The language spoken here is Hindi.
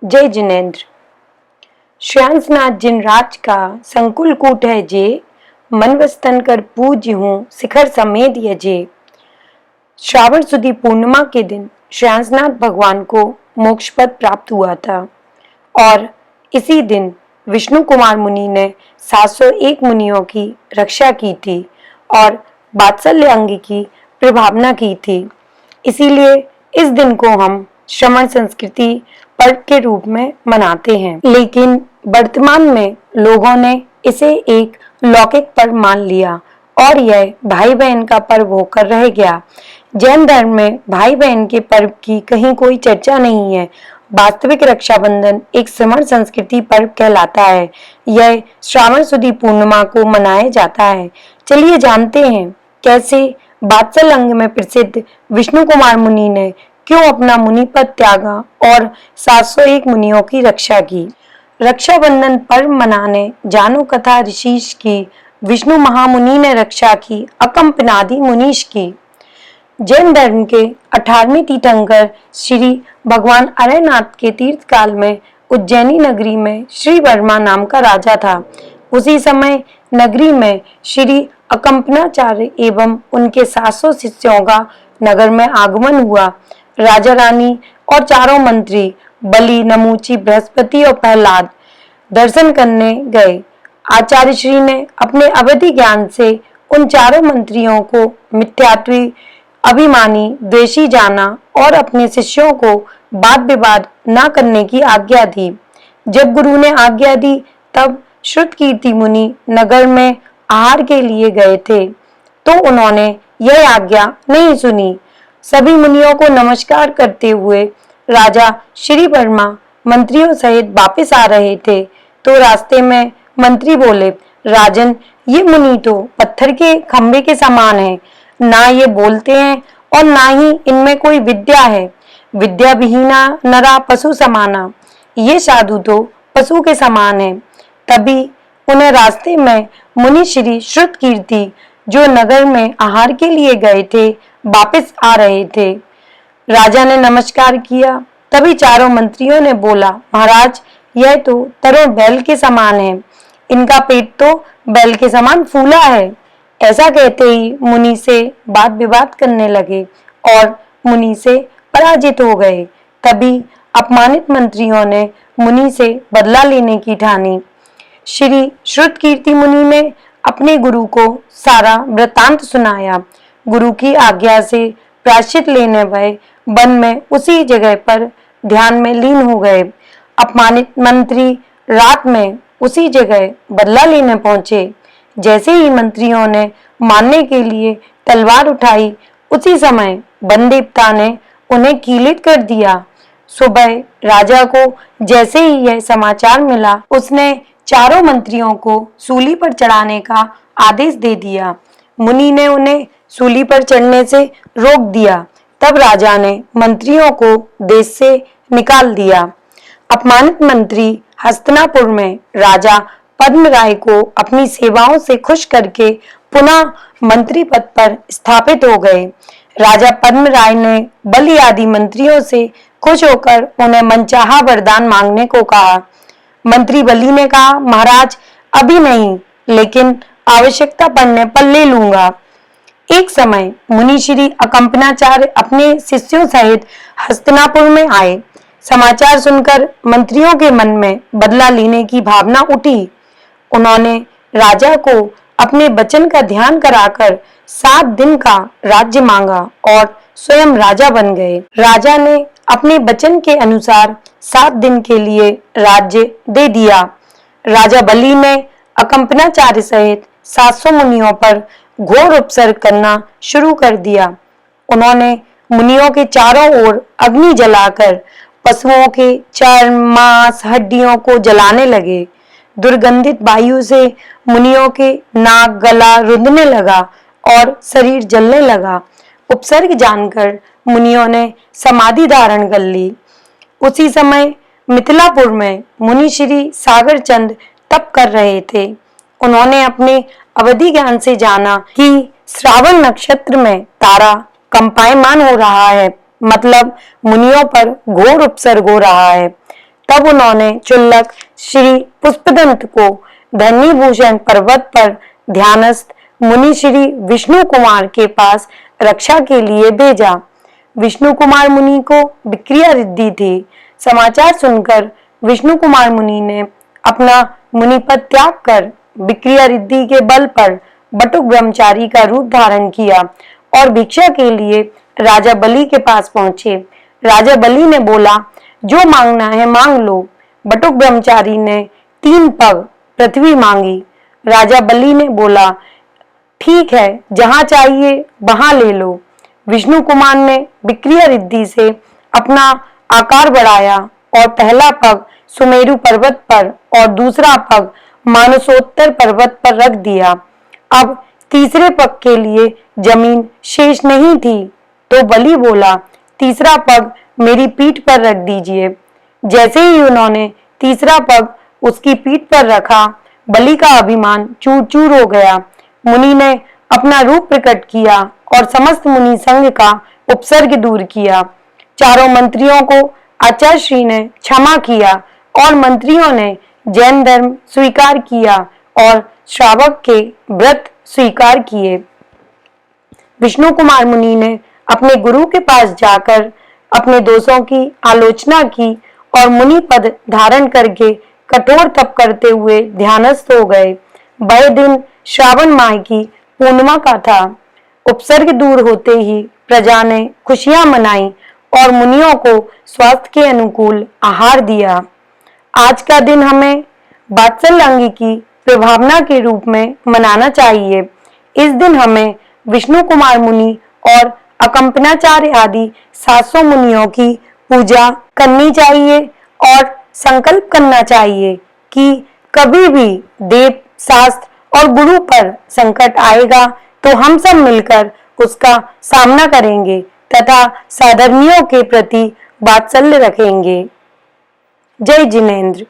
जय जिनेन्द्र। श्रेयांसनाथ जिनराज का संकुल कूट है जे, मन वस्तन कर पूज्य हूँ शिखर समेत यजे। श्रावण सुदी पूर्णिमा के दिन श्रेयांसनाथ भगवान को मोक्ष पद प्राप्त हुआ था और इसी दिन विष्णु कुमार मुनि ने 701 मुनियों की रक्षा की थी और वात्सल्य अंग की प्रभावना की थी। इसीलिए इस दिन को हम श्रवण संस्कृति पर्व के रूप में मनाते हैं, लेकिन वर्तमान में लोगों ने इसे एक लौकिक पर्व मान लिया और यह भाई बहन का पर्व होकर रह गया। जैन धर्म में भाई बहन के पर्व की कहीं कोई चर्चा नहीं है। वास्तविक रक्षाबंधन एक श्रवण संस्कृति पर्व कहलाता है। यह श्रावण सुदी पूर्णिमा को मनाया जाता है। चलिए जानते हैं कैसे वात्सल अंग में प्रसिद्ध विष्णु कुमार मुनि ने क्यों अपना मुनि पद त्यागा और 701 मुनियों की रक्षा की। रक्षाबंधन पर्व मनाने जानो कथा ऋषिश की, विष्णु महामुनि ने रक्षा की अकंपनादि मुनीश की। जैन धर्म के 18वें तीर्थंकर श्री भगवान अरयनाथ के तीर्थ काल में उज्जैनी नगरी में श्री वर्मा नाम का राजा था। उसी समय नगरी में श्री अकंपनाचार्य एवं उनके 700 शिष्यों का नगर में आगमन हुआ। राजा रानी और चारों मंत्री बलि, नमूची, बृहस्पति और प्रहलाद दर्शन करने गए। आचार्य श्री ने अपने अवधि ज्ञान से उन चारों मंत्रियों को मिथ्यात्वी, अभिमानी, द्वेषी जाना और अपने शिष्यों को वाद विवाद न करने की आज्ञा दी। जब गुरु ने आज्ञा दी तब श्रुतकीर्ति मुनि नगर में आहार के लिए गए थे, तो उन्होंने यह आज्ञा नहीं सुनी। सभी मुनियों को नमस्कार करते हुए राजा श्री वर्मा मंत्रियों सहित वापस आ रहे थे, तो रास्ते में मंत्री बोले, राजन, ये मुनि तो पत्थर के खंभे के समान है, ना ये बोलते हैं और ना ही इनमें कोई विद्या है। विद्या विहीना नरा पशु समाना, ये साधु तो पशु के समान है। तभी उन्हें रास्ते में मुनि श्री श्रुतकीर्ति, जो नगर में आहार के लिए गए थे, वापस आ रहे थे। राजा ने नमस्कार किया। तभी चारों मंत्रियों ने बोला, महाराज, यह तो तरुण बैल के समान है, इनका पेट तो बैल के समान फूला है। ऐसा कहते ही मुनि से वाद विवाद करने लगे और मुनि से पराजित हो गए। तभी अपमानित मंत्रियों ने मुनि से बदला लेने की ठानी। श्री श्रुतकीर्ति मुनि ने अपने गुरु को सारा वृतांत सुनाया। गुरु की आज्ञा से प्रायश्चित लेने वह वन में उसी जगह पर ध्यान में लीन हो गए। अपमानित मंत्री रात में उसी जगह बदला लेने पहुंचे। जैसे ही मंत्रियों ने मारने के लिए तलवार उठाई, उसी समय वन देवता ने उन्हें कीलित कर दिया। सुबह राजा को जैसे ही यह समाचार मिला, उसने चारों मंत्रियों को सूली पर चढ़ाने का आदेश दे दिया। मुनि ने उन्हें सूली पर चढ़ने से रोक दिया। तब राजा ने मंत्रियों को देश से निकाल दिया। अपमानित मंत्री हस्तिनापुर में राजा पद्मराय को अपनी सेवाओं से खुश करके पुनः मंत्री पद पर स्थापित हो गए। राजा पद्मराय ने बलि आदि मंत्रियों से खुश होकर उन्हें मनचाहा वरदान मांगने को कहा। मंत्री बलि ने कहा, महाराज, अभी नहीं, लेकिन आवश्यकता पड़ने पर ले लूंगा। एक समय मुनि श्री अकंपनाचार्य अपने शिष्यों सहित हस्तिनापुर में आए। समाचार सुनकर मंत्रियों के मन में बदला लेने की भावना उठी। उन्होंने राजा को अपने वचन का ध्यान कराकर 7 दिन का राज्य मांगा और स्वयं राजा बन गए। राजा ने अपने वचन के अनुसार 7 दिन के लिए राज्य दे दिया। राजा बलि ने अकंपनाचार्य सहित 700 मुनियों पर घोर उपसर्ग करना शुरू कर दिया। उन्होंने मुनियों के चारों ओर अग्नि जलाकर पशुओं के चर्म, मांस, हड्डियों को जलाने लगे। दुर्गंधित वायु से मुनियों के नाक, गला रुंधने लगा और शरीर जलने लगा। उपसर्ग जानकर मुनियों ने समाधि धारण कर ली। उसी समय मिथिलापुर में मुनि श्री सागर चंद तप कर रहे थे। उन्होंने अपने अवधि ज्ञान से जाना कि श्रावण नक्षत्र में तारा कंपायमान हो रहा है, मतलब मुनियों पर घोर उपसर्ग हो रहा है। तब उन्होंने चुल्लक श्री पुष्पदंत को धन्यभूषण पर्वत पर ध्यानस्थ मुनि श्री विष्णु कुमार के पास रक्षा के लिए भेजा। विष्णु कुमार मुनि को विक्रिया रिद्धि थी। समाचार सुनकर विष्णु कुमार मुनि ने अपना मुनिपद त्याग कर विक्रिया रिद्धि के बल पर बटुक ब्रह्मचारी का रूप धारण किया और भिक्षा के लिए राजा बलि के पास पहुंचे। राजा बलि ने बोला, जो मांगना है मांग लो। बटुक ब्रह्मचारी ने 3 पग पृथ्वी मांगी। राजा बलि ने बोला, ठीक है, जहां चाहिए वहां ले लो। विष्णु कुमार ने विक्रिया रिद्धि से अपना आकार बढ़ाया और पहला पग सुमेरु पर्वत पर और दूसरा पग मानसोत्तर पर्वत पर रख दिया। अब तीसरे पग के लिए जमीन शेष नहीं थी तो बलि बोला, तीसरा पग मेरी पीठ पर रख दीजिए। जैसे ही उन्होंने तीसरा पग उसकी पीठ पर रखा, बलि का अभिमान चूर चूर हो गया। मुनि ने अपना रूप प्रकट किया और समस्त मुनि संघ का उपसर्ग दूर किया। चारों मंत्रियों को आचार्य श्री ने क्षमा किया और मंत्रियों ने जैन धर्म स्वीकार किया और श्रावक के व्रत स्वीकार किए। विष्णु कुमार मुनि ने अपने गुरु के पास जाकर अपने दोषों की आलोचना की और मुनि पद धारण करके कठोर तप करते हुए ध्यानस्थ हो गए। वह दिन श्रावण माह की पूर्णिमा का था। उपसर्ग दूर होते ही प्रजा ने खुशियां मनाई और मुनियों को स्वास्थ्य के अनुकूल आहार दिया। आज का दिन हमें वात्सल्य अंगी की प्रभावना के रूप में मनाना चाहिए। इस दिन हमें विष्णु कुमार मुनि और अकंपनाचार्य आदि 700 मुनियों की पूजा करनी चाहिए और संकल्प करना चाहिए कि कभी भी देव, शास्त्र और गुरु पर संकट आएगा तो हम सब मिलकर उसका सामना करेंगे तथा साधर्मियों के प्रति वात्सल्य रखेंगे। जय जिनेंद्र।